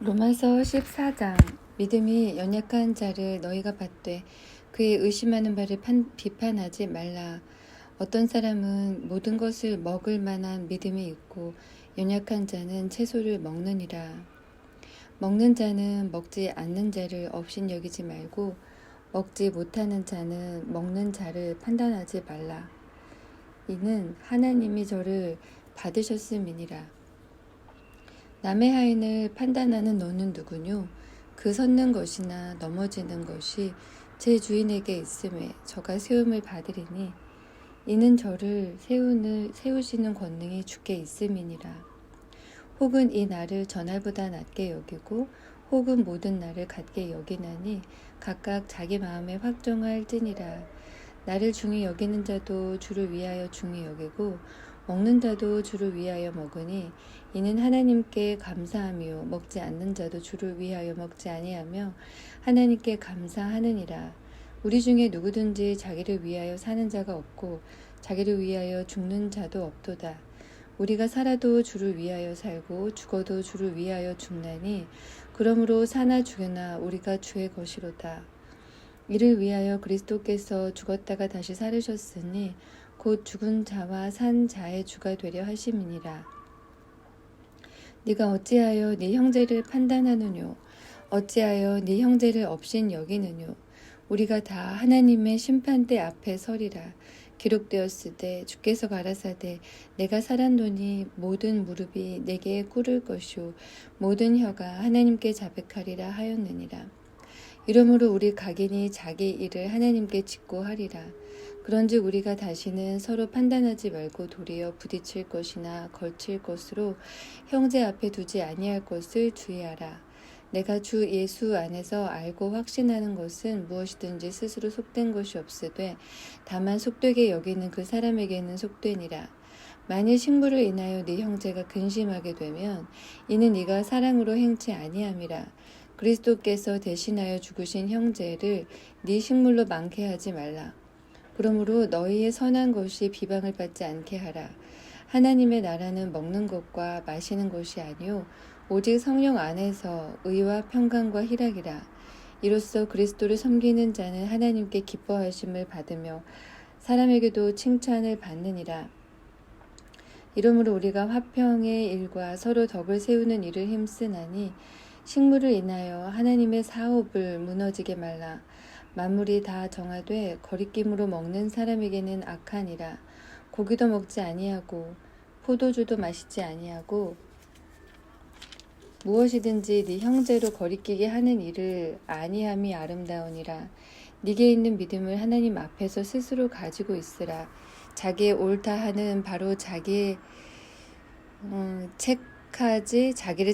로마서 14장. 믿음이 연약한 자를 너희가 받되 그의 의심하는 바를 비판하지 말라. 어떤 사람은 모든 것을 먹을 만한 믿음이 있고 연약한 자는 채소를 먹느니라. 먹는 자는 먹지 않는 자를 업신여기지 말고 먹지 못하는 자는 먹는 자를 판단하지 말라. 이는 하나님이 저를 받으셨음이니라. 남의 하인을 판단하는 너는 누구뇨? 그 섰는 것이나 넘어지는 것이 제 주인에게 있음에 저가 세움을 받으리니 이는 저를 세우시는 권능이 주께 있음이니라. 혹은 이 날을 전날보다 낮게 여기고 혹은 모든 날을 같게 여기나니 각각 자기 마음에 확정할지니라. 나를 중히 여기는 자도 주를 위하여 중히 여기고 먹는 자도 주를 위하여 먹으니 이는 하나님께 감사함이요 먹지 않는 자도 주를 위하여 먹지 아니하며 하나님께 감사하느니라. 우리 중에 누구든지 자기를 위하여 사는 자가 없고 자기를 위하여 죽는 자도 없도다. 우리가 살아도 주를 위하여 살고 죽어도 주를 위하여 죽나니 그러므로 사나 죽으나 우리가 주의 것이로다. 이를 위하여 그리스도께서 죽었다가 다시 살으셨으니 곧 죽은 자와 산 자의 주가 되려 하심이니라. 네가 어찌하여 네 형제를 판단하느뇨? 어찌하여 네 형제를 업신 여기느뇨? 우리가 다 하나님의 심판대 앞에 서리라. 기록되었으되 주께서 가라사대 내가 살았노니 모든 무릎이 내게 꿇을 것이요 모든 혀가 하나님께 자백하리라 하였느니라. 이러므로 우리 각인이 자기 일을 하나님께 짓고 하리라. 그런즉 우리가 다시는 서로 판단하지 말고 도리어 부딪힐 것이나 걸칠 것으로 형제 앞에 두지 아니할 것을 주의하라. 내가 주 예수 안에서 알고 확신하는 것은 무엇이든지 스스로 속된 것이 없으되 다만 속되게 여기는 그 사람에게는 속되니라. 만일 식물을 인하여 네 형제가 근심하게 되면 이는 네가 사랑으로 행치 아니함이라. 그리스도께서 대신하여 죽으신 형제를 네 식물로 많게 하지 말라. 그러므로 너희의 선한 것이 비방을 받지 않게 하라. 하나님의 나라는 먹는 것과 마시는 것이 아니요 오직 성령 안에서 의와 평강과 희락이라. 이로써 그리스도를 섬기는 자는 하나님께 기뻐하심을 받으며 사람에게도 칭찬을 받느니라. 이러므로 우리가 화평의 일과 서로 덕을 세우는 일을 힘쓰나니 식물을 인하여 하나님의 사업을 무너지게 말라. 만물이 다 정하되 거리낌으로 먹는 사람에게는 악하니라. 고기도 먹지 아니하고 포도주도 마시지 아니하고 무엇이든지 네 형제로 거리끼게 하는 일을 아니함이 아름다우니라. 네게 있는 믿음을 하나님 앞에서 스스로 가지고 있으라. 자기의 옳다 하는 바로 자기를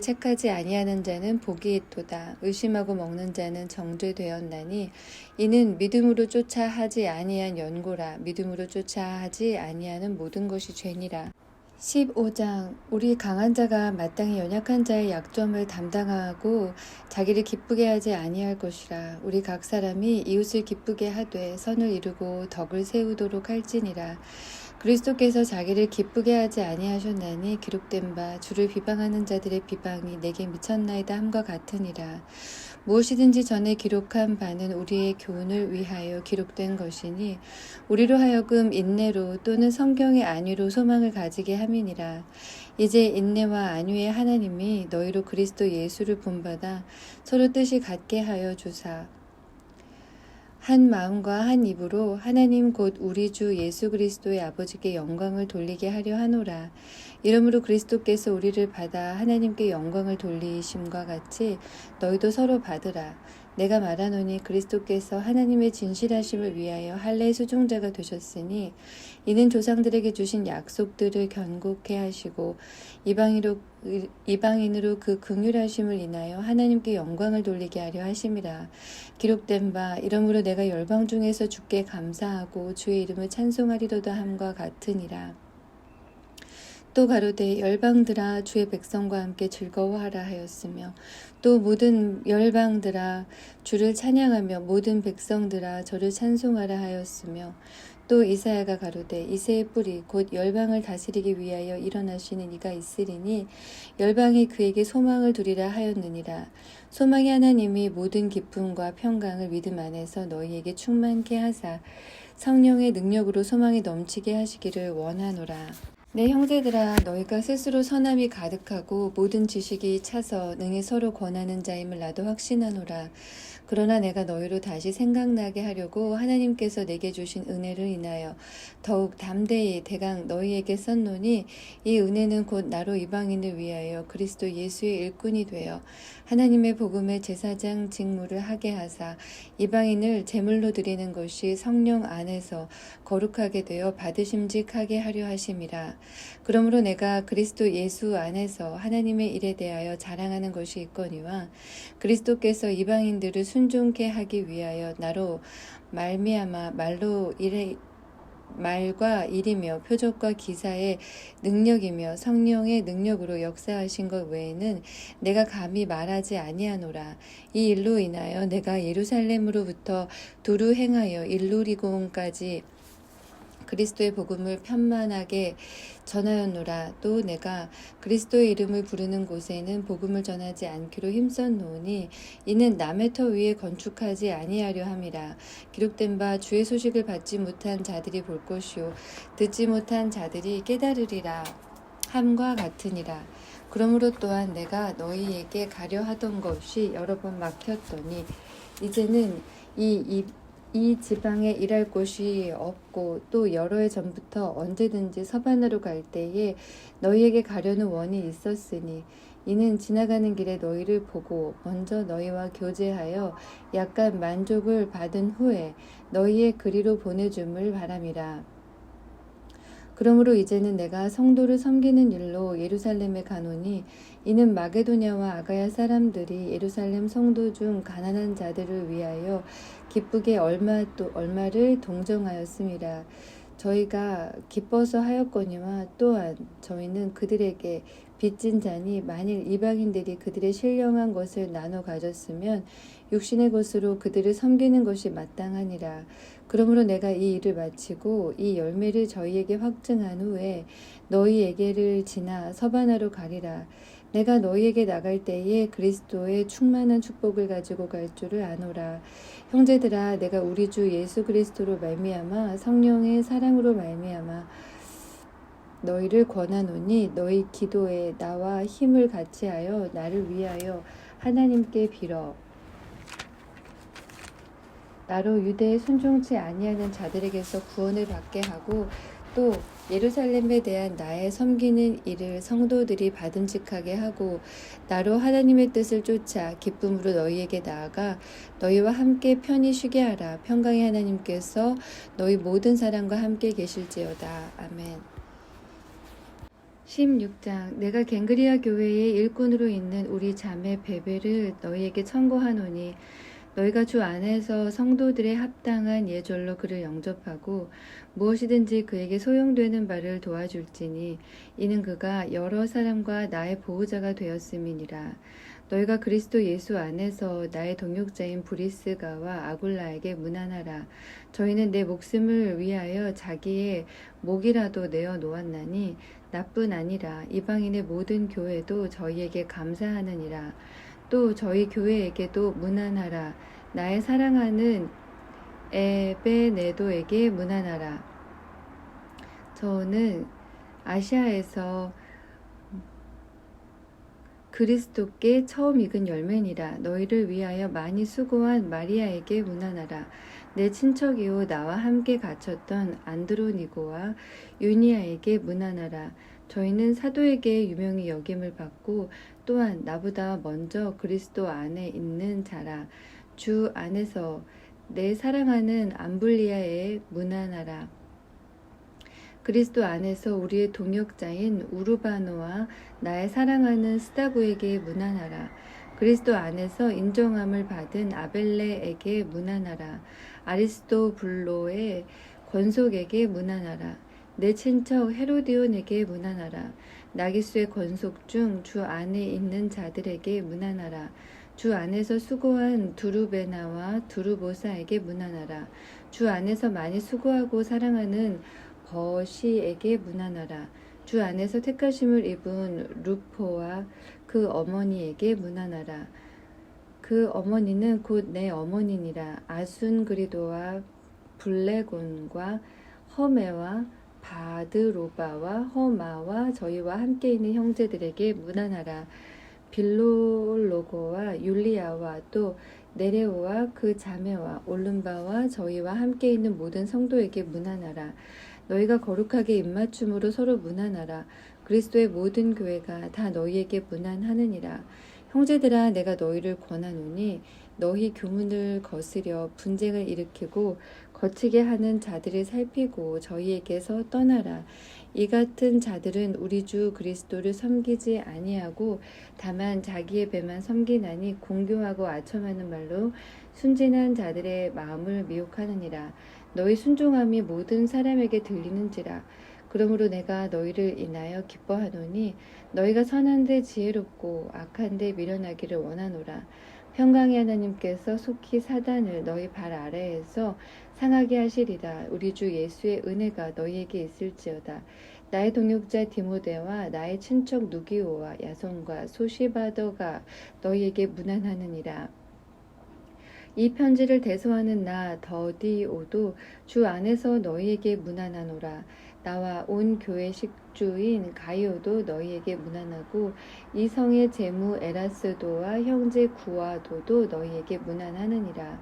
책하지 아니하는 자는 복이 있도다. 의심하고 먹는 자는 정죄되었나니 이는 믿음으로 쫓아 하지 아니한 연고라. 믿음으로 쫓아 하지 아니하는 모든 것이 죄니라. 15장. 우리 강한 자가 마땅히 연약한 자의 약점을 담당하고 자기를 기쁘게 하지 아니할 것이라. 우리 각 사람이 이웃을 기쁘게 하되 선을 이루고 덕을 세우도록 할지니라. 그리스도께서 자기를 기쁘게 하지 아니하셨나니 기록된 바 주를 비방하는 자들의 비방이 내게 미쳤나이다 함과 같으니라. 무엇이든지 전에 기록한 바는 우리의 교훈을 위하여 기록된 것이니 우리로 하여금 인내로 또는 성경의 안위로 소망을 가지게 함이니라. 이제 인내와 안위의 하나님이 너희로 그리스도 예수를 본받아 서로 뜻이 같게 하여 주사 한 마음과 한 입으로 하나님 곧 우리 주 예수 그리스도의 아버지께 영광을 돌리게 하려 하노라. 이러므로 그리스도께서 우리를 받아 하나님께 영광을 돌리심과 같이 너희도 서로 받으라. 내가 말하노니 그리스도께서 하나님의 진실하심을 위하여 할례 수종자가 되셨으니 이는 조상들에게 주신 약속들을 견고케 하시고 이방인으로 그 긍휼하심을 인하여 하나님께 영광을 돌리게 하려 하심이라. 기록된 바 이러므로 내가 열방 중에서 주께 감사하고 주의 이름을 찬송하리로다 함과 같으니라. 또 가로되 열방들아 주의 백성과 함께 즐거워하라 하였으며 또 모든 열방들아 주를 찬양하며 모든 백성들아 저를 찬송하라 하였으며 또 이사야가 가로되 이새의 뿌리 곧 열방을 다스리기 위하여 일어나시는 이가 있으리니 열방이 그에게 소망을 두리라 하였느니라. 소망이 하나님이 모든 기쁨과 평강을 믿음 안에서 너희에게 충만케 하사 성령의 능력으로 소망이 넘치게 하시기를 원하노라. 내 형제들아, 너희가 스스로 선함이 가득하고 모든 지식이 차서 능히 서로 권하는 자임을 나도 확신하노라. 그러나 내가 너희로 다시 생각나게 하려고 하나님께서 내게 주신 은혜를 인하여 더욱 담대히 대강 너희에게 썼노니, 이 은혜는 곧 나로 이방인을 위하여 그리스도 예수의 일꾼이 되어 하나님의 복음의 제사장 직무를 하게 하사 이방인을 제물로 드리는 것이 성령 안에서 거룩하게 되어 받으심직하게 하려 하심이라. 그러므로 내가 그리스도 예수 안에서 하나님의 일에 대하여 자랑하는 것이 있거니와 그리스도께서 이방인들을 순종케 하기 위하여 나로 말미암아 말과 일이며 표적과 기사의 능력이며 성령의 능력으로 역사하신 것 외에는 내가 감히 말하지 아니하노라. 이 일로 인하여 내가 예루살렘으로부터 두루 행하여 일루리곤까지 그리스도의 복음을 편만하게 전하였노라. 또 내가 그리스도의 이름을 부르는 곳에는 복음을 전하지 않기로 힘썼노니 이는 남의 터 위에 건축하지 아니하려 함이라. 기록된 바 주의 소식을 받지 못한 자들이 볼 것이요 듣지 못한 자들이 깨달으리라 함과 같으니라. 그러므로 또한 내가 너희에게 가려 하던 것이 여러 번 막혔더니 이제는 이 지방에 일할 곳이 없고 또 여러 해 전부터 언제든지 서반으로 갈 때에 너희에게 가려는 원이 있었으니 이는 지나가는 길에 너희를 보고 먼저 너희와 교제하여 약간 만족을 받은 후에 너희의 그리로 보내줌을 바람이라. 그러므로 이제는 내가 성도를 섬기는 일로 예루살렘에 가노니 이는 마게도냐와 아가야 사람들이 예루살렘 성도 중 가난한 자들을 위하여 기쁘게 얼마를 동정하였음이라. 저희가 기뻐서 하였거니와 또한 저희는 그들에게 빚진 자니 만일 이방인들이 그들의 신령한 것을 나눠 가졌으면 육신의 것으로 그들을 섬기는 것이 마땅하니라. 그러므로 내가 이 일을 마치고 이 열매를 저희에게 확증한 후에 너희에게를 지나 서바나로 가리라. 내가 너희에게 나갈 때에 그리스도의 충만한 축복을 가지고 갈 줄을 아노라. 형제들아, 내가 우리 주 예수 그리스도로 말미암아 성령의 사랑으로 말미암아 너희를 권하노니 너희 기도에 나와 힘을 같이하여 나를 위하여 하나님께 빌어. 나로 유대에 순종치 아니하는 자들에게서 구원을 받게 하고 또 예루살렘에 대한 나의 섬기는 일을 성도들이 받음직하게 하고 나로 하나님의 뜻을 쫓아 기쁨으로 너희에게 나아가 너희와 함께 편히 쉬게 하라. 평강의 하나님께서 너희 모든 사람과 함께 계실지어다. 아멘. 16장. 내가 갱그리아 교회의 일꾼으로 있는 우리 자매 베베를 너희에게 청고하노니 너희가 주 안에서 성도들의 합당한 예절로 그를 영접하고 무엇이든지 그에게 소용되는 바를 도와줄지니 이는 그가 여러 사람과 나의 보호자가 되었음이니라. 너희가 그리스도 예수 안에서 나의 동역자인 브리스가와 아굴라에게 문안하라. 저희는 내 목숨을 위하여 자기의 목이라도 내어 놓았나니 나뿐 아니라 이방인의 모든 교회도 저희에게 감사하느니라. 또 저희 교회에게도 문안하라. 나의 사랑하는 에베네도에게 문안하라. 저는 아시아에서 그리스도께 처음 익은 열매니라. 너희를 위하여 많이 수고한 마리아에게 문안하라. 내 친척이요 나와 함께 갇혔던 안드로니고와 유니아에게 문안하라. 저희는 사도에게 유명히 여김을 받고 또한 나보다 먼저 그리스도 안에 있는 자라. 주 안에서 내 사랑하는 암블리아에 문안하라. 그리스도 안에서 우리의 동역자인 우르바노와 나의 사랑하는 스다고에게 문안하라. 그리스도 안에서 인정함을 받은 아벨레에게 문안하라. 아리스토블로의 권속에게 문안하라. 내 친척 헤로디온에게 문안하라. 나기수의 권속 중 주 안에 있는 자들에게 문안하라. 주 안에서 수고한 두루베나와 두루보사에게 문안하라. 주 안에서 많이 수고하고 사랑하는 버시에게 문안하라. 주 안에서 택하심을 입은 루포와 그 어머니에게 문안하라. 그 어머니는 곧 내 어머니니라. 아순그리도와 블레곤과 허메와 바드로바와 허마와 저희와 함께 있는 형제들에게 문안하라. 빌로로고와 율리아와 또 네레오와 그 자매와 올름바와 저희와 함께 있는 모든 성도에게 문안하라. 너희가 거룩하게 입맞춤으로 서로 문안하라. 그리스도의 모든 교회가 다 너희에게 문안하느니라. 형제들아, 내가 너희를 권하노니 너희 교문을 거스려 분쟁을 일으키고 거치게 하는 자들을 살피고 저희에게서 떠나라. 이 같은 자들은 우리 주 그리스도를 섬기지 아니하고 다만 자기의 배만 섬기나니 공교하고 아첨하는 말로 순진한 자들의 마음을 미혹하느니라. 너희 순종함이 모든 사람에게 들리는지라. 그러므로 내가 너희를 인하여 기뻐하노니 너희가 선한데 지혜롭고 악한데 미련하기를 원하노라. 평강의 하나님께서 속히 사단을 너희 발 아래에서 상하게 하시리라. 우리 주 예수의 은혜가 너희에게 있을지어다. 나의 동역자 디모데와 나의 친척 누기오와 야손과 소시바더가 너희에게 문안하느니라. 이 편지를 대소하는 나 더디오도 주 안에서 너희에게 문안하노라. 나와 온 교회 식주인 가이오도 너희에게 문안하고 이 성의 제무 에라스도와 형제 구아도도 너희에게 문안하느니라.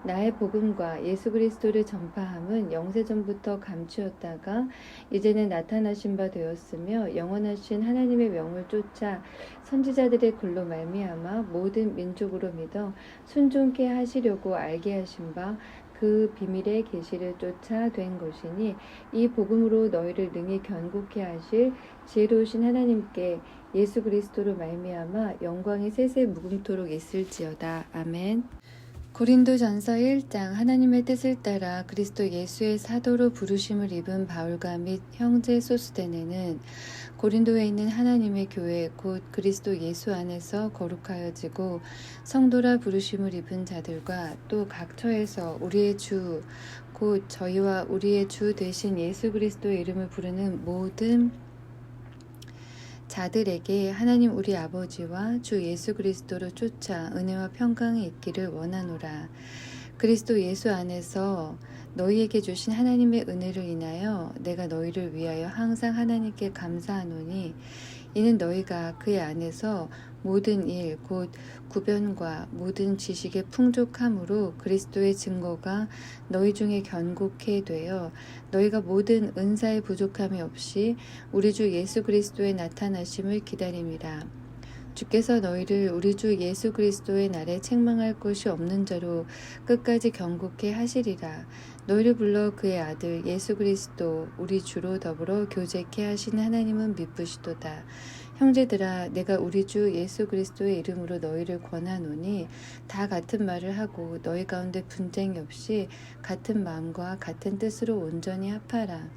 나의 복음과 예수 그리스도를 전파함은 영세전부터 감추었다가 이제는 나타나신 바 되었으며 영원하신 하나님의 명을 쫓아 선지자들의 글로 말미암아 모든 민족으로 믿어 순종케 하시려고 알게 하신 바 그 비밀의 계시를 쫓아 된 것이니 이 복음으로 너희를 능히 견고케 하실 지혜로우신 하나님께 예수 그리스도로 말미암아 영광이 세세 무궁토록 있을지어다. 아멘. 고린도전서 1장. 하나님의 뜻을 따라 그리스도 예수의 사도로 부르심을 입은 바울과 및 형제 소스데네는 고린도에 있는 하나님의 교회 곧 그리스도 예수 안에서 거룩하여지고 성도라 부르심을 입은 자들과 또 각 처에서 우리의 주 곧 저희와 우리의 주 되신 예수 그리스도의 이름을 부르는 모든 자들에게 하나님 우리 아버지와 주 예수 그리스도를 쫓아 은혜와 평강이 있기를 원하노라. 그리스도 예수 안에서 너희에게 주신 하나님의 은혜를 인하여 내가 너희를 위하여 항상 하나님께 감사하노니 이는 너희가 그의 안에서 모든 일 곧 구변과 모든 지식의 풍족함으로 그리스도의 증거가 너희 중에 견고케 되어 너희가 모든 은사의 부족함이 없이 우리 주 예수 그리스도의 나타나심을 기다림이라. 주께서 너희를 우리 주 예수 그리스도의 날에 책망할 것이 없는 자로 끝까지 견고케 하시리라. 너희를 불러 그의 아들 예수 그리스도 우리 주로 더불어 교제케 하시는 하나님은 미쁘시도다. 형제들아, 내가 우리 주 예수 그리스도의 이름으로 너희를 권하노니 다 같은 말을 하고 너희 가운데 분쟁이 없이 같은 마음과 같은 뜻으로 온전히 합하라.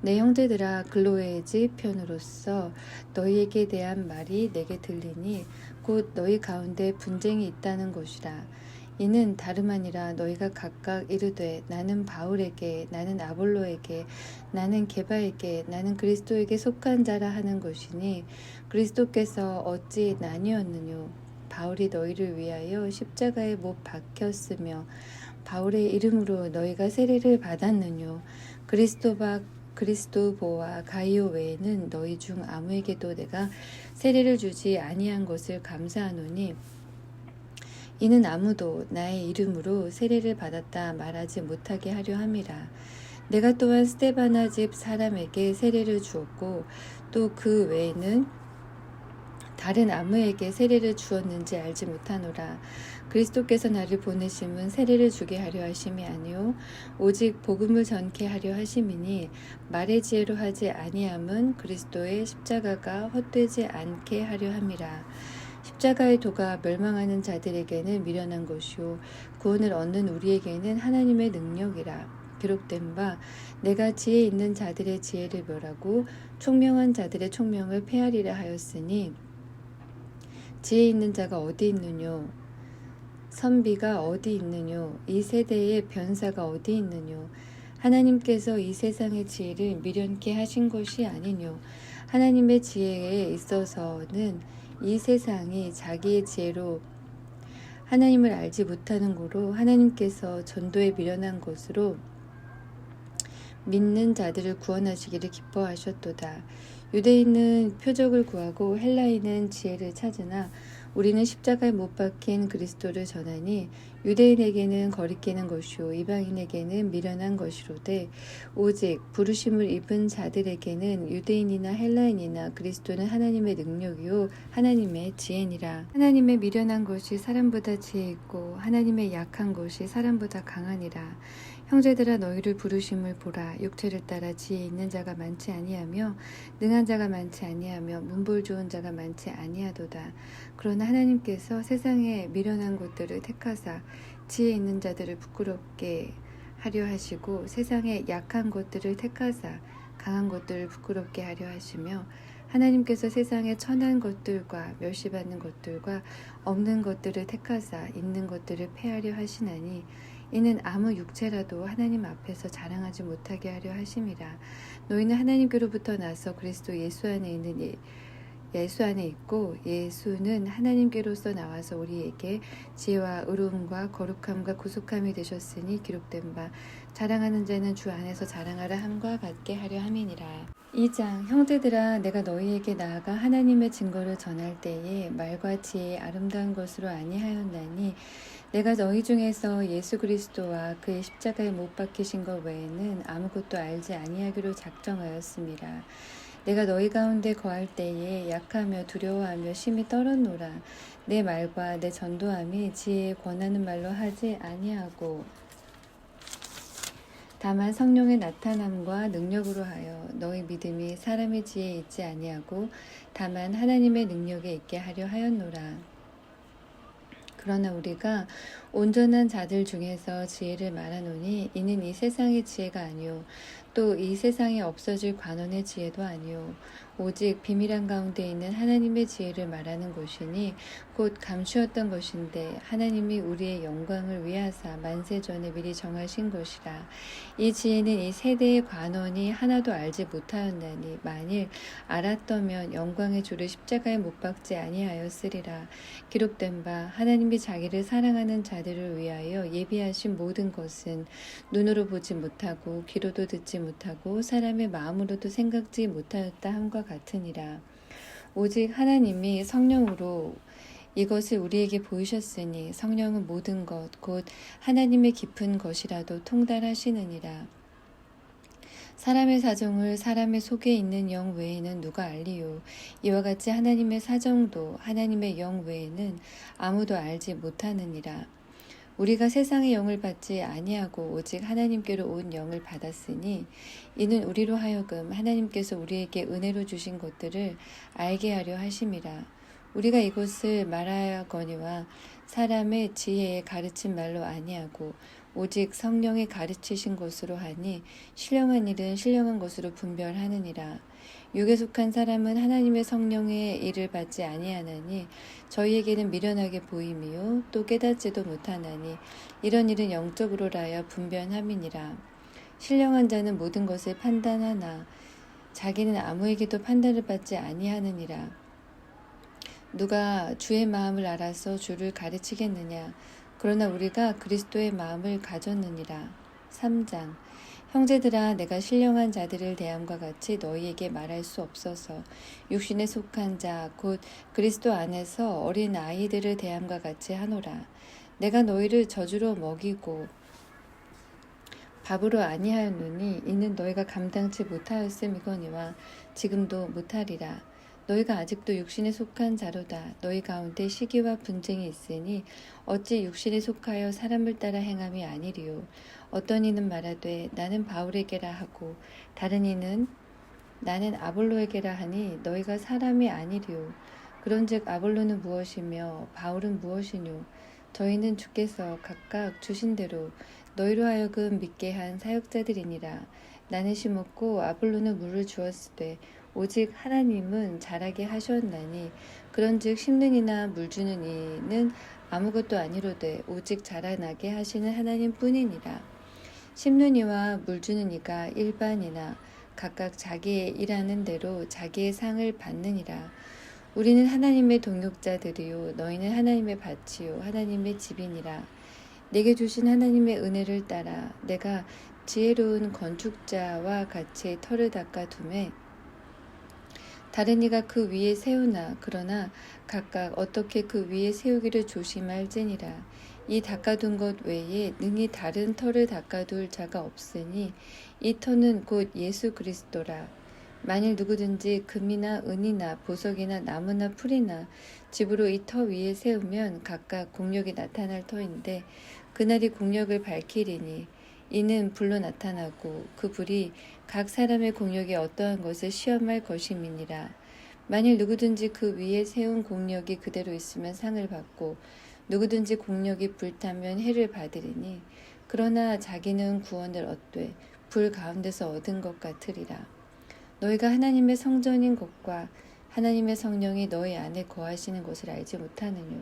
내 형제들아, 글로의 집 편으로서 너희에게 대한 말이 내게 들리니 곧 너희 가운데 분쟁이 있다는 것이라. 이는 다름 아니라 너희가 각각 이르되 나는 바울에게, 나는 아볼로에게, 나는 게바에게, 나는 그리스도에게 속한 자라 하는 것이니 그리스도께서 어찌 나뉘었느뇨? 바울이 너희를 위하여 십자가에 못 박혔으며 바울의 이름으로 너희가 세례를 받았느뇨? 그리스도보와 가이오 외에는 너희 중 아무에게도 내가 세례를 주지 아니한 것을 감사하노니 이는 아무도 나의 이름으로 세례를 받았다 말하지 못하게 하려 함이라. 내가 또한 스데바나 집 사람에게 세례를 주었고 또 그 외에는 다른 아무에게 세례를 주었는지 알지 못하노라. 그리스도께서 나를 보내심은 세례를 주게 하려 하심이 아니요 오직 복음을 전케 하려 하심이니 말의 지혜로 하지 아니함은 그리스도의 십자가가 헛되지 않게 하려 함이라. 십자가의 도가 멸망하는 자들에게는 미련한 것이요 구원을 얻는 우리에게는 하나님의 능력이라. 기록된 바 내가 지혜 있는 자들의 지혜를 멸하고 총명한 자들의 총명을 폐하리라 하였으니 지혜 있는 자가 어디 있느뇨? 선비가 어디 있느뇨? 이 세대의 변사가 어디 있느뇨? 하나님께서 이 세상의 지혜를 미련케 하신 것이 아니뇨. 하나님의 지혜에 있어서는 이 세상이 자기의 지혜로 하나님을 알지 못하는 고로 하나님께서 전도에 미련한 것으로 믿는 자들을 구원하시기를 기뻐하셨도다. 유대인은 표적을 구하고 헬라인은 지혜를 찾으나 우리는 십자가에 못 박힌 그리스도를 전하니 유대인에게는 거리끼는 것이요 이방인에게는 미련한 것이로되 오직 부르심을 입은 자들에게는 유대인이나 헬라인이나 그리스도는 하나님의 능력이요 하나님의 지혜니라. 하나님의 미련한 것이 사람보다 지혜 있고 하나님의 약한 것이 사람보다 강하니라. 형제들아 너희를 부르심을 보라. 육체를 따라 지혜 있는 자가 많지 아니하며 능한 자가 많지 아니하며 문볼 좋은 자가 많지 아니하도다. 그러나 하나님께서 세상에 미련한 것들을 택하사 지혜 있는 자들을 부끄럽게 하려 하시고 세상에 약한 것들을 택하사 강한 것들을 부끄럽게 하려 하시며 하나님께서 세상에 천한 것들과 멸시받는 것들과 없는 것들을 택하사 있는 것들을 폐하려 하시나니 이는 아무 육체라도 하나님 앞에서 자랑하지 못하게 하려 하심이라. 너희는 하나님께로부터 나서 그리스도 예수 안에 있는 예수 안에 있고 예수는 하나님께로서 나와서 우리에게 지혜와 의로움과 거룩함과 구속함이 되셨으니 기록된 바 자랑하는 자는 주 안에서 자랑하라 함과 같게 하려 함이니라. 2장 형제들아 내가 너희에게 나아가 하나님의 증거를 전할 때에 말과 지혜의 아름다운 것으로 아니하였나니 내가 너희 중에서 예수 그리스도와 그의 십자가에 못 박히신 것 외에는 아무것도 알지 아니하기로 작정하였습니다. 내가 너희 가운데 거할 때에 약하며 두려워하며 심히 떨었노라. 내 말과 내 전도함이 지혜에 권하는 말로 하지 아니하고 다만 성령의 나타남과 능력으로 하여 너희 믿음이 사람의 지혜에 있지 아니하고 다만 하나님의 능력에 있게 하려 하였노라. 그러나 우리가 온전한 자들 중에서 지혜를 말하노니 이는 이 세상의 지혜가 아니요 또 이 세상에 없어질 관원의 지혜도 아니요 오직 비밀한 가운데 있는 하나님의 지혜를 말하는 것이니 곧 감추었던 것인데 하나님이 우리의 영광을 위하사 만세 전에 미리 정하신 것이라. 이 지혜는 이 세대의 관원이 하나도 알지 못하였나니 만일 알았더면 영광의 주를 십자가에 못 박지 아니하였으리라. 기록된 바 하나님이 자기를 사랑하는 자들을 위하여 예비하신 모든 것은 눈으로 보지 못하고 귀로도 듣지 못하고 사람의 마음으로도 생각지 못하였다 함과 같으니라. 오직 하나님이 성령으로 이것을 우리에게 보이셨으니 성령은 모든 것 곧 하나님의 깊은 것이라도 통달하시느니라. 사람의 사정을 사람의 속에 있는 영 외에는 누가 알리요? 이와 같이 하나님의 사정도 하나님의 영 외에는 아무도 알지 못하느니라. 우리가 세상의 영을 받지 아니하고 오직 하나님께로 온 영을 받았으니 이는 우리로 하여금 하나님께서 우리에게 은혜로 주신 것들을 알게 하려 하심이라. 우리가 이것을 말하거니와 사람의 지혜에 가르친 말로 아니하고 오직 성령의 가르치신 것으로 하니 신령한 일은 신령한 것으로 분별하느니라. 육에 속한 사람은 하나님의 성령의 일을 받지 아니하나니 저희에게는 미련하게 보임이요 또 깨닫지도 못하나니 이런 일은 영적으로라야 분별함이니라. 신령한 자는 모든 것을 판단하나 자기는 아무에게도 판단을 받지 아니하느니라. 누가 주의 마음을 알아서 주를 가르치겠느냐? 그러나 우리가 그리스도의 마음을 가졌느니라. 3장 형제들아 내가 신령한 자들을 대함과 같이 너희에게 말할 수 없어서 육신에 속한 자 곧 그리스도 안에서 어린 아이들을 대함과 같이 하노라. 내가 너희를 저주로 먹이고 밥으로 아니하였노니 이는 너희가 감당치 못하였음이거니와 지금도 못하리라. 너희가 아직도 육신에 속한 자로다. 너희 가운데 시기와 분쟁이 있으니 어찌 육신에 속하여 사람을 따라 행함이 아니리요. 어떤 이는 말하되 나는 바울에게라 하고 다른 이는 나는 아볼로에게라 하니 너희가 사람이 아니리요. 그런즉 아볼로는 무엇이며 바울은 무엇이뇨? 저희는 주께서 각각 주신 대로 너희로 하여금 믿게 한 사역자들이니라. 나는 심었고 아볼로는 물을 주었으되 오직 하나님은 자라게 하셨나니 그런즉 심는 이나 물 주는 이는 아무것도 아니로되 오직 자라나게 하시는 하나님 뿐이니라. 심는 이와 물 주는 이가 일반이나 각각 자기의 일하는 대로 자기의 상을 받느니라. 우리는 하나님의 동역자들이요 너희는 하나님의 밭이요 하나님의 집이니라. 내게 주신 하나님의 은혜를 따라 내가 지혜로운 건축자와 같이 터를 닦아 두매 다른 이가 그 위에 세우나 그러나 각각 어떻게 그 위에 세우기를 조심할지니라. 이 닦아둔 것 외에 능히 다른 터를 닦아둘 자가 없으니 이 터는 곧 예수 그리스도라. 만일 누구든지 금이나 은이나 보석이나 나무나 풀이나 집으로 이 터 위에 세우면 각각 공력이 나타날 터인데 그날이 공력을 밝히리니 이는 불로 나타나고 그 불이 각 사람의 공력이 어떠한 것을 시험할 것임이니라. 만일 누구든지 그 위에 세운 공력이 그대로 있으면 상을 받고 누구든지 공력이 불타면 해를 받으리니 그러나 자기는 구원을 얻되 불 가운데서 얻은 것 같으리라. 너희가 하나님의 성전인 것과 하나님의 성령이 너희 안에 거하시는 것을 알지 못하느뇨.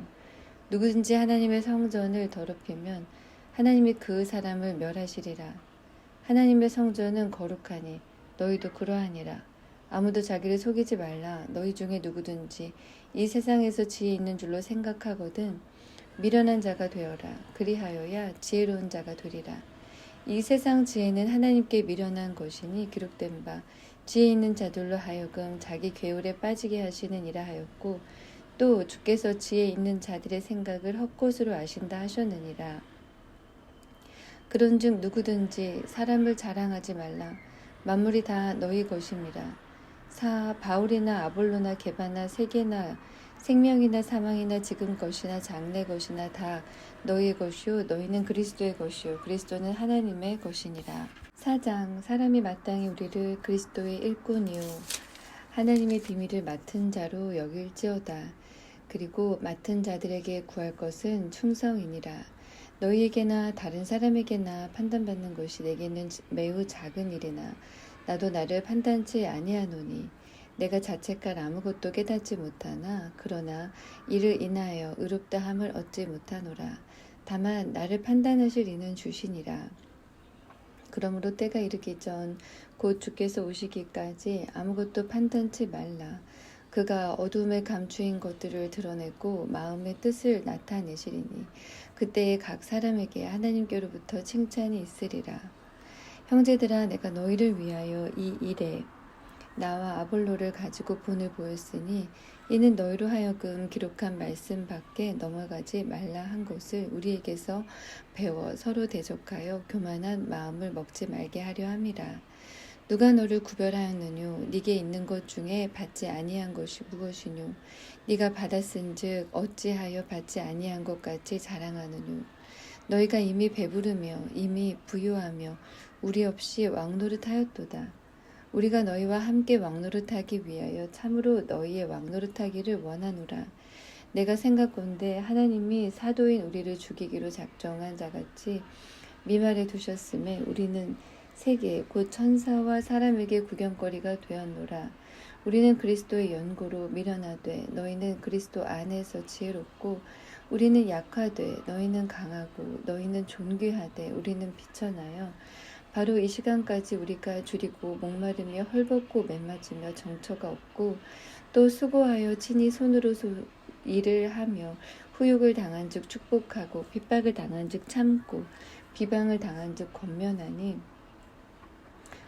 누구든지 하나님의 성전을 더럽히면 하나님이 그 사람을 멸하시리라. 하나님의 성전은 거룩하니 너희도 그러하니라. 아무도 자기를 속이지 말라. 너희 중에 누구든지 이 세상에서 지혜 있는 줄로 생각하거든 미련한 자가 되어라. 그리하여야 지혜로운 자가 되리라. 이 세상 지혜는 하나님께 미련한 것이니 기록된 바 지혜 있는 자들로 하여금 자기 괴울에 빠지게 하시는 이라 하였고 또 주께서 지혜 있는 자들의 생각을 헛것으로 아신다 하셨느니라. 그런즉 누구든지 사람을 자랑하지 말라. 만물이 다 너희 것임이라. 바울이나 아볼로나 게바나 세계나 생명이나 사망이나 지금 것이나 장래 것이나 다 너희의 것이요 너희는 그리스도의 것이요 그리스도는 하나님의 것이니라. 4장 사람이 마땅히 우리를 그리스도의 일꾼이요 하나님의 비밀을 맡은 자로 여길지어다. 그리고 맡은 자들에게 구할 것은 충성이니라. 너희에게나 다른 사람에게나 판단받는 것이 내게는 매우 작은 일이나 나도 나를 판단치 아니하노니 내가 자책할 아무것도 깨닫지 못하나 그러나 이를 인하여 의롭다함을 얻지 못하노라. 다만 나를 판단하실 이는 주시니라. 그러므로 때가 이르기 전 곧 주께서 오시기까지 아무것도 판단치 말라. 그가 어둠에 감추인 것들을 드러내고 마음의 뜻을 나타내시리니 그때에 각 사람에게 하나님께로부터 칭찬이 있으리라. 형제들아 내가 너희를 위하여 이 일에 나와 아볼로를 가지고 본을 보였으니 이는 너희로 하여금 기록한 말씀 밖에 넘어가지 말라 한 것을 우리에게서 배워 서로 대적하여 교만한 마음을 먹지 말게 하려 함이라. 누가 너를 구별하였느뇨? 네게 있는 것 중에 받지 아니한 것이 무엇이뇨? 네가 받았은즉 어찌하여 받지 아니한 것 같이 자랑하느뇨? 너희가 이미 배부르며 이미 부유하며 우리 없이 왕노릇하였도다. 우리가 너희와 함께 왕노릇하기 위하여 참으로 너희의 왕노릇하기를 원하노라. 내가 생각건대 하나님이 사도인 우리를 죽이기로 작정한 자같이 미말해 두셨음에 우리는 세계 곧 천사와 사람에게 구경거리가 되었노라. 우리는 그리스도의 연고로 미련하되 너희는 그리스도 안에서 지혜롭고 우리는 약하되 너희는 강하고 너희는 존귀하되 우리는 비천하여 바로 이 시간까지 우리가 줄이고 목마르며 헐벗고 맨맞으며 정처가 없고 또 수고하여 친히 손으로 일을 하며 후욕을 당한 즉 축복하고 핍박을 당한 즉 참고 비방을 당한 즉 권면하니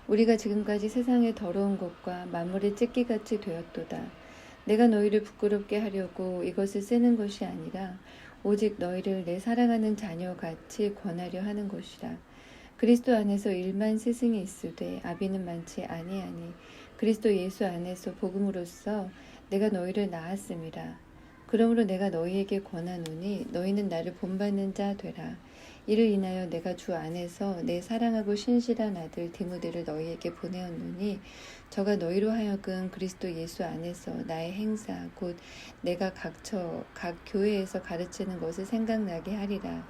우리가 지금까지 세상의 더러운 것과 만물의 찢기같이 되었도다. 내가 너희를 부끄럽게 하려고 이것을 쓰는 것이 아니라 오직 너희를 내 사랑하는 자녀같이 권하려 하는 것이라. 그리스도 안에서 일만 스승이 있으되 아비는 많지 아니하니 그리스도 예수 안에서 복음으로써 내가 너희를 낳았음이라. 그러므로 내가 너희에게 권하노니 너희는 나를 본받는 자 되라. 이를 인하여 내가 주 안에서 내 사랑하고 신실한 아들 디모데를 너희에게 보내었노니 저가 너희로 하여금 그리스도 예수 안에서 나의 행사 곧 내가 각 교회에서 가르치는 것을 생각나게 하리라.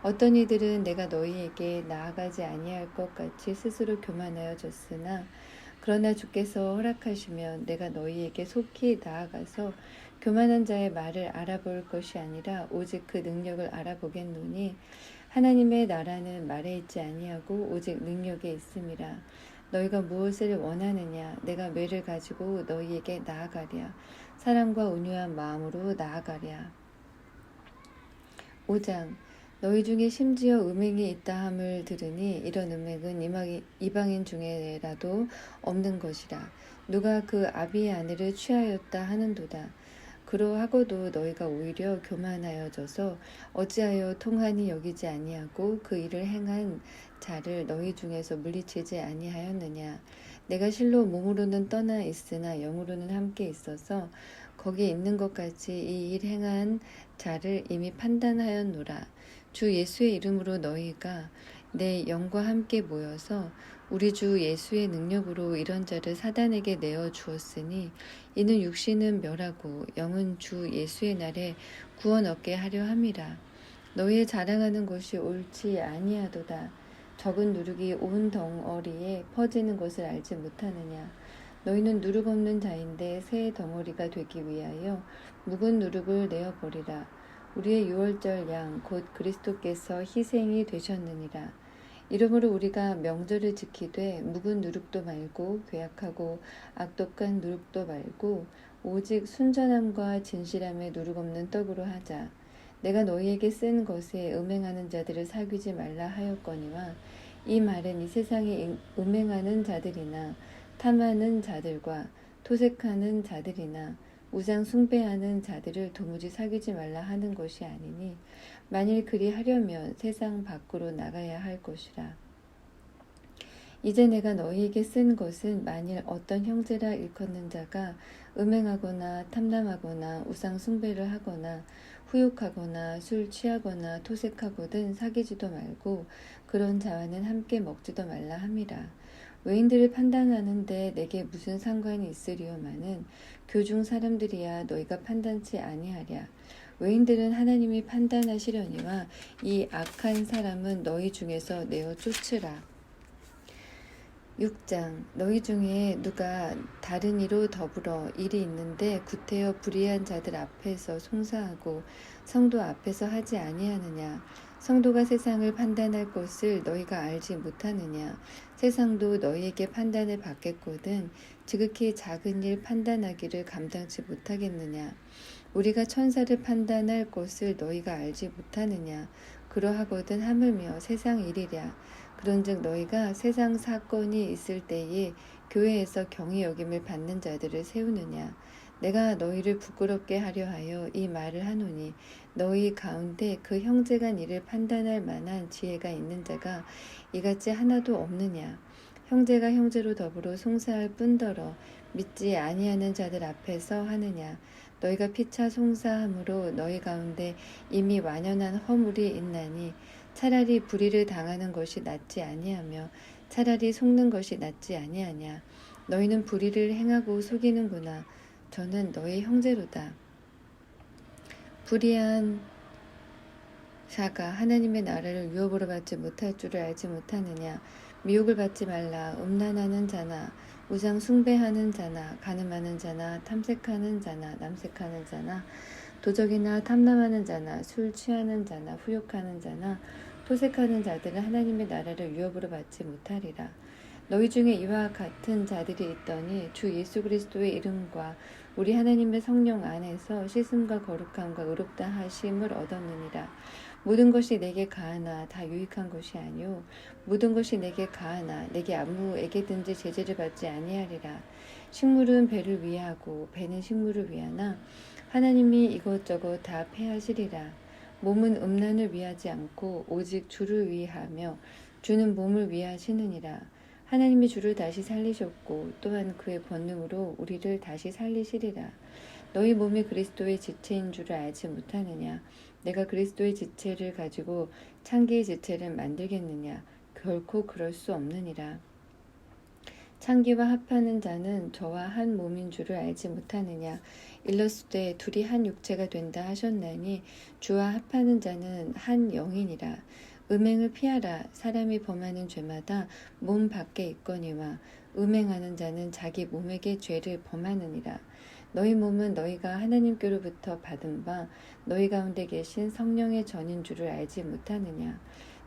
어떤 이들은 내가 너희에게 나아가지 아니할 것 같이 스스로 교만하여졌으나 그러나 주께서 허락하시면 내가 너희에게 속히 나아가서 교만한 자의 말을 알아볼 것이 아니라 오직 그 능력을 알아보겠노니 하나님의 나라는 말에 있지 아니하고 오직 능력에 있음이라. 너희가 무엇을 원하느냐? 내가 매를 가지고 너희에게 나아가랴. 사랑과 온유한 마음으로 나아가랴. 5장. 너희 중에 심지어 음행이 있다 함을 들으니 이런 음행은 이방인 중에라도 없는 것이라. 누가 그 아비의 아내를 취하였다 하는도다. 그러하고도 너희가 오히려 교만하여져서 어찌하여 통한이 여기지 아니하고 그 일을 행한 자를 너희 중에서 물리치지 아니하였느냐. 내가 실로 몸으로는 떠나 있으나 영으로는 함께 있어서 거기 있는 것 같이 이 일 행한 자를 이미 판단하였노라. 주 예수의 이름으로 너희가 내 영과 함께 모여서 우리 주 예수의 능력으로 이런 자를 사단에게 내어 주었으니 이는 육신은 멸하고 영은 주 예수의 날에 구원 얻게 하려 함이라. 너희의 자랑하는 것이 옳지 아니하도다. 적은 누룩이 온 덩어리에 퍼지는 것을 알지 못하느냐. 너희는 누룩 없는 자인데 새 덩어리가 되기 위하여 묵은 누룩을 내어버리라. 우리의 유월절 양 곧 그리스도께서 희생이 되셨느니라. 이러므로 우리가 명절을 지키되 묵은 누룩도 말고 괴악하고 악독한 누룩도 말고 오직 순전함과 진실함에 누룩 없는 떡으로 하자. 내가 너희에게 쓴 것에 음행하는 자들을 사귀지 말라 하였거니와 이 말은 이 세상에 음행하는 자들이나 탐하는 자들과 토색하는 자들이나 우상 숭배하는 자들을 도무지 사귀지 말라 하는 것이 아니니 만일 그리 하려면 세상 밖으로 나가야 할 것이라. 이제 내가 너희에게 쓴 것은 만일 어떤 형제라 일컫는 자가 음행하거나 탐람하거나 우상 숭배를 하거나 후욕하거나 술 취하거나 토색하거든 사귀지도 말고 그런 자와는 함께 먹지도 말라 함이라. 외인들을 판단하는데 내게 무슨 상관이 있으리요마는 교중 사람들이야 너희가 판단치 아니하랴. 외인들은 하나님이 판단하시려니와 이 악한 사람은 너희 중에서 내어 쫓으라. 6장. 너희 중에 누가 다른 이로 더불어 일이 있는데 구태여 불의한 자들 앞에서 송사하고 성도 앞에서 하지 아니하느냐. 성도가 세상을 판단할 것을 너희가 알지 못하느냐. 세상도 너희에게 판단을 받겠거든 지극히 작은 일 판단하기를 감당치 못하겠느냐. 우리가 천사를 판단할 것을 너희가 알지 못하느냐. 그러하거든 하물며 세상 일이랴. 그런즉 너희가 세상 사건이 있을 때에 교회에서 경히 여김을 받는 자들을 세우느냐. 내가 너희를 부끄럽게 하려 하여 이 말을 하노니 너희 가운데 그 형제 간 일을 판단할 만한 지혜가 있는 자가 이같이 하나도 없느냐. 형제가 형제로 더불어 송사할 뿐더러 믿지 아니하는 자들 앞에서 하느냐. 너희가 피차 송사함으로 너희 가운데 이미 완연한 허물이 있나니 차라리 불의를 당하는 것이 낫지 아니하며 차라리 속는 것이 낫지 아니하냐. 너희는 불의를 행하고 속이는구나. 저는 너희 형제로다. 불의한 자가 하나님의 나라를 유업으로 받지 못할 줄을 알지 못하느냐. 미혹을 받지 말라. 음란하는 자나 우상 숭배하는 자나 간음하는 자나 탐색하는 자나 남색하는 자나 도적이나 탐람하는 자나 술 취하는 자나 후욕하는 자나 토색하는 자들은 하나님의 나라를 유업으로 받지 못하리라. 너희 중에 이와 같은 자들이 있더니 주 예수 그리스도의 이름과 우리 하나님의 성령 안에서 씻음과 거룩함과 의롭다 하심을 얻었느니라. 모든 것이 내게 가하나 다 유익한 것이 아니요 모든 것이 내게 가하나 내게 아무에게든지 제재를 받지 아니하리라. 식물은 배를 위하고 배는 식물을 위하나 하나님이 이것저것 다 패하시리라. 몸은 음란을 위하지 않고 오직 주를 위하며 주는 몸을 위하시느니라. 하나님이 주를 다시 살리셨고 또한 그의 권능으로 우리를 다시 살리시리라. 너희 몸이 그리스도의 지체인 줄을 알지 못하느냐. 내가 그리스도의 지체를 가지고 창기의 지체를 만들겠느냐. 결코 그럴 수 없느니라. 창기와 합하는 자는 저와 한 몸인 줄을 알지 못하느냐. 일렀으되 둘이 한 육체가 된다 하셨나니 주와 합하는 자는 한 영이니라. 음행을 피하라. 사람이 범하는 죄마다 몸 밖에 있거니와 음행하는 자는 자기 몸에게 죄를 범하느니라. 너희 몸은 너희가 하나님께로부터 받은 바 너희 가운데 계신 성령의 전인 줄을 알지 못하느냐.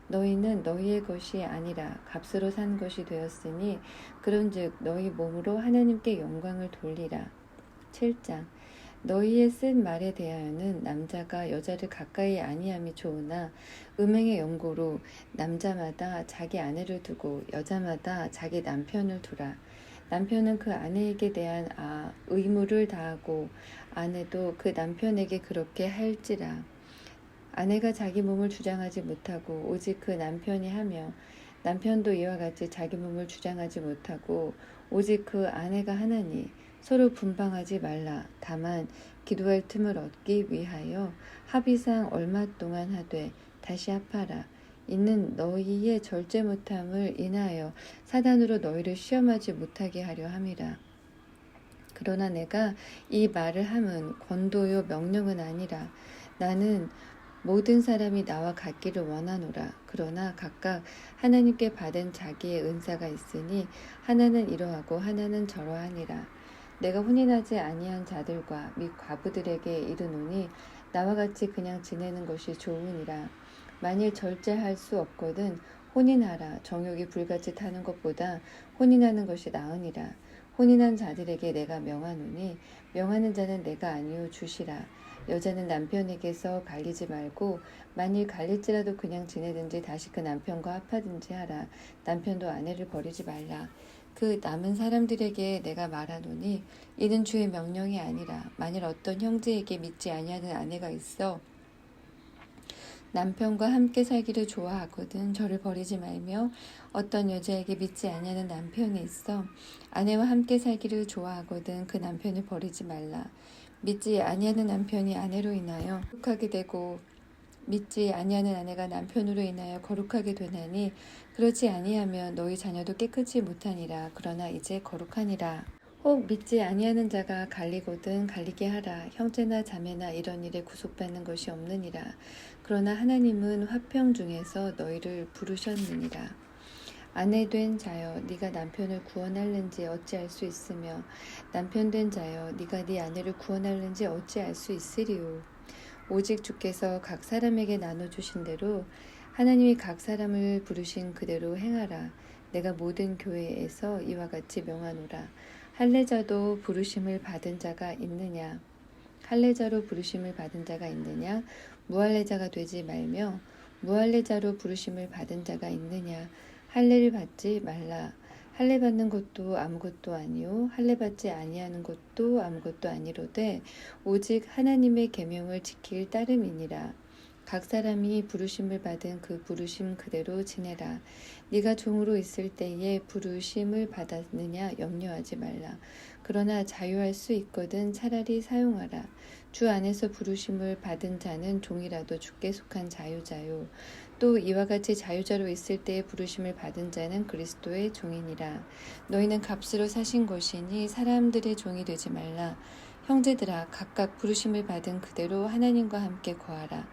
너희는 너희의 것이 아니라 값으로 산 것이 되었으니 그런즉 너희 몸으로 하나님께 영광을 돌리라. 7장. 너희의 쓴 말에 대하여는 남자가 여자를 가까이 아니함이 좋으나 음행의 연고로 남자마다 자기 아내를 두고 여자마다 자기 남편을 두라. 남편은 그 아내에게 대한 의무를 다하고 아내도 그 남편에게 그렇게 할지라. 아내가 자기 몸을 주장하지 못하고 오직 그 남편이 하며 남편도 이와 같이 자기 몸을 주장하지 못하고 오직 그 아내가 하나니 서로 분방하지 말라. 다만 기도할 틈을 얻기 위하여 합의상 얼마 동안 하되 다시 합하라. 이는 너희의 절제 못함을 인하여 사단으로 너희를 시험하지 못하게 하려 함이라. 그러나 내가 이 말을 함은 권도요 명령은 아니라 나는 모든 사람이 나와 같기를 원하노라. 그러나 각각 하나님께 받은 자기의 은사가 있으니 하나는 이러하고 하나는 저러하니라. 내가 혼인하지 아니한 자들과 및 과부들에게 이르노니 나와 같이 그냥 지내는 것이 좋으니라. 만일 절제할 수 없거든 혼인하라. 정욕이 불같이 타는 것보다 혼인하는 것이 나으니라. 혼인한 자들에게 내가 명하노니 명하는 자는 내가 아니요 주시라. 여자는 남편에게서 갈리지 말고 만일 갈릴지라도 그냥 지내든지 다시 그 남편과 합하든지 하라. 남편도 아내를 버리지 말라. 그 남은 사람들에게 내가 말하노니 이는 주의 명령이 아니라 만일 어떤 형제에게 믿지 아니하는 아내가 있어 남편과 함께 살기를 좋아하거든 저를 버리지 말며 어떤 여자에게 믿지 아니하는 남편이 있어 아내와 함께 살기를 좋아하거든 그 남편을 버리지 말라. 믿지 아니하는 남편이 아내로 인하여 거룩하게 되고 믿지 아니하는 아내가 남편으로 인하여 거룩하게 되나니 그렇지 아니하면 너희 자녀도 깨끗이 못하니라. 그러나 이제 거룩하니라. 혹 믿지 아니하는 자가 갈리거든 갈리게 하라. 형제나 자매나 이런 일에 구속받는 것이 없느니라. 그러나 하나님은 화평 중에서 너희를 부르셨느니라. 아내 된 자여 네가 남편을 구원할는지 어찌할 수 있으며 남편 된 자여 네가 네 아내를 구원할는지 어찌할 수 있으리요. 오직 주께서 각 사람에게 나눠주신 대로 하나님이 각 사람을 부르신 그대로 행하라. 내가 모든 교회에서 이와 같이 명하노라. 할례자도 부르심을 받은 자가 있느냐? 할례자로 부르심을 받은 자가 있느냐? 무할례자가 되지 말며 무할례자로 부르심을 받은 자가 있느냐? 할례를 받지 말라. 할례 받는 것도 아무것도 아니요 할례 받지 아니하는 것도 아무것도 아니로되 오직 하나님의 계명을 지킬 따름이니라. 각 사람이 부르심을 받은 그 부르심 그대로 지내라. 네가 종으로 있을 때에 부르심을 받았느냐 염려하지 말라. 그러나 자유할 수 있거든 차라리 사용하라. 주 안에서 부르심을 받은 자는 종이라도 주께 속한 자유자요. 또 이와 같이 자유자로 있을 때에 부르심을 받은 자는 그리스도의 종이니라. 너희는 값으로 사신 것이니 사람들의 종이 되지 말라. 형제들아 각각 부르심을 받은 그대로 하나님과 함께 거하라.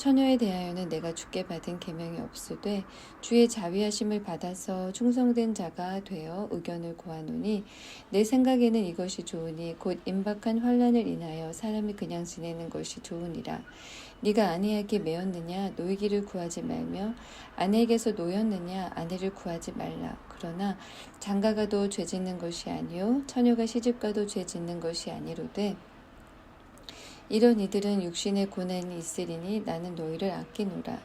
처녀에 대하여는 내가 주께 받은 계명이 없으되 주의 자위하심을 받아서 충성된 자가 되어 의견을 고하노니 내 생각에는 이것이 좋으니 곧 임박한 환난을 인하여 사람이 그냥 지내는 것이 좋으니라. 네가 아내에게 매었느냐 노이기를 구하지 말며 아내에게서 노였느냐 아내를 구하지 말라. 그러나 장가가도 죄 짓는 것이 아니요 처녀가 시집가도 죄 짓는 것이 아니로되 이런 이들은 육신의 고난이 있으리니 나는 너희를 아끼노라.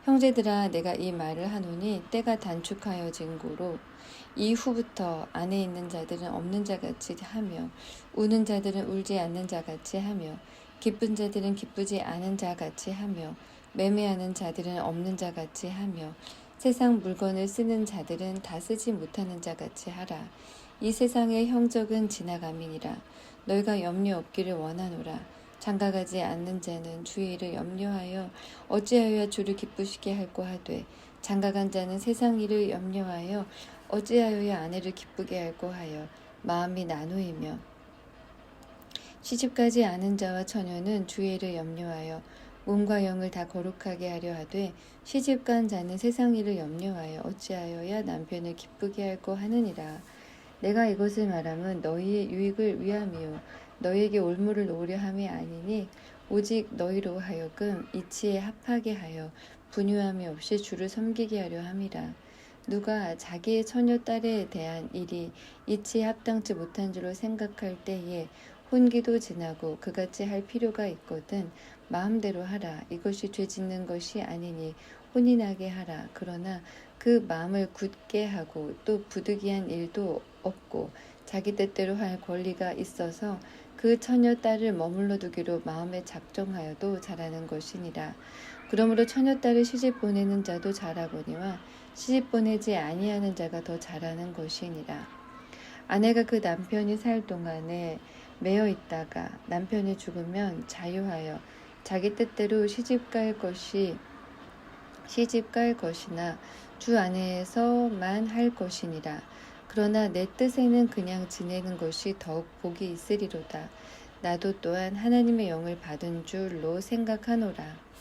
형제들아 내가 이 말을 하노니 때가 단축하여진 고로 이후부터 안에 있는 자들은 없는 자같이 하며 우는 자들은 울지 않는 자같이 하며 기쁜 자들은 기쁘지 않은 자같이 하며 매매하는 자들은 없는 자같이 하며 세상 물건을 쓰는 자들은 다 쓰지 못하는 자같이 하라. 이 세상의 형적은 지나감이니라. 너희가 염려 없기를 원하노라. 장가가지 않는 자는 주의 일을 염려하여 어찌하여야 주를 기쁘시게 할꼬 하되 장가간 자는 세상 일을 염려하여 어찌하여야 아내를 기쁘게 할꼬 하여 마음이 나누이며 시집가지 않은 자와 처녀는 주의 일을 염려하여 몸과 영을 다 거룩하게 하려 하되 시집간 자는 세상 일을 염려하여 어찌하여야 남편을 기쁘게 할꼬 하느니라. 내가 이것을 말함은 너희의 유익을 위함이요 너희에게 올무를 놓으려 함이 아니니 오직 너희로 하여금 이치에 합하게 하여 분유함이 없이 주를 섬기게 하려 함이라. 누가 자기의 처녀 딸에 대한 일이 이치에 합당치 못한 줄로 생각할 때에 혼기도 지나고 그같이 할 필요가 있거든 마음대로 하라. 이것이 죄 짓는 것이 아니니 혼이 나게 하라. 그러나 그 마음을 굳게 하고 또 부득이한 일도 없고 자기 뜻대로 할 권리가 있어서 그 처녀 딸을 머물러 두기로 마음에 작정하여도 잘하는 것이니라. 그러므로 처녀 딸을 시집 보내는 자도 잘하거니와 시집 보내지 아니하는 자가 더 잘하는 것이니라. 아내가 그 남편이 살 동안에 매여 있다가 남편이 죽으면 자유하여 자기 뜻대로 시집갈 것이나 주 안에서만 할 것이니라. 그러나 내 뜻에는 그냥 지내는 것이 더욱 복이 있으리로다. 나도 또한 하나님의 영을 받은 줄로 생각하노라.